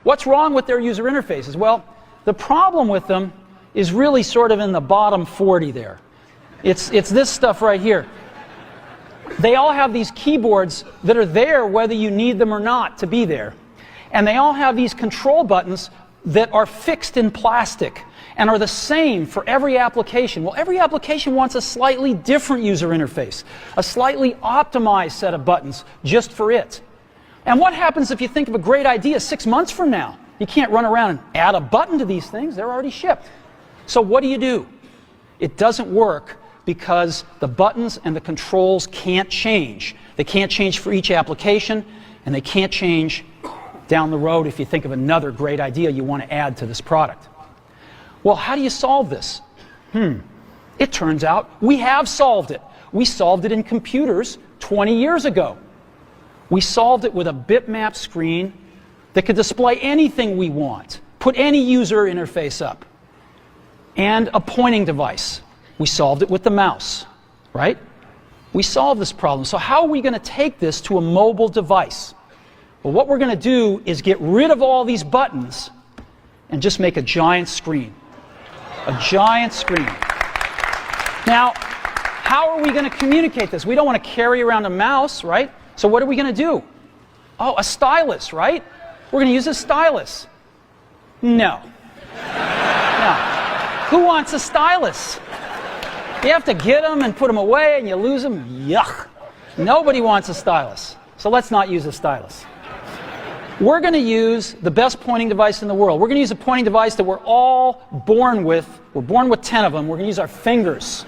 What's wrong with their user interfaces? Well, the problem with them is really sort of in the bottom 40 there. It's this stuff right here. They all have these keyboards that are there whether you need them or not to be there. And they all have these control buttons that are fixed in plastic and are the same for every application. Well, every application wants a slightly different user interface, a slightly optimized set of buttons just for it. And what happens if you think of a great idea 6 months from now? You can't run around and add a button to these things. They're already shipped. So what do? It doesn't work because the buttons and the controls can't change. They can't change for each application, and they can't change down the road if you think of another great idea you want to add to this product. Well, how do you solve this? It turns out we have solved it. We solved it in computers 20 years ago. We solved it with a bitmap screen that could display anything we want, put any user interface up, and a pointing device. We solved it with the mouse, right? We solved this problem. So how are we going to take this to a mobile device? Well, what we're going to do is get rid of all these buttons and just make a giant screen. A giant screen. Now, how are we going to communicate this? We don't want to carry around a mouse, right? So what are we going to do? Oh, a stylus, right? We're going to use a stylus. No. No. Who wants a stylus? You have to get them and put them away and you lose them. Yuck. Nobody wants a stylus. So let's not use a stylus. We're going to use the best pointing device in the world. We're going to use a pointing device that we're all born with. We're born with 10 of them. We're going to use our fingers.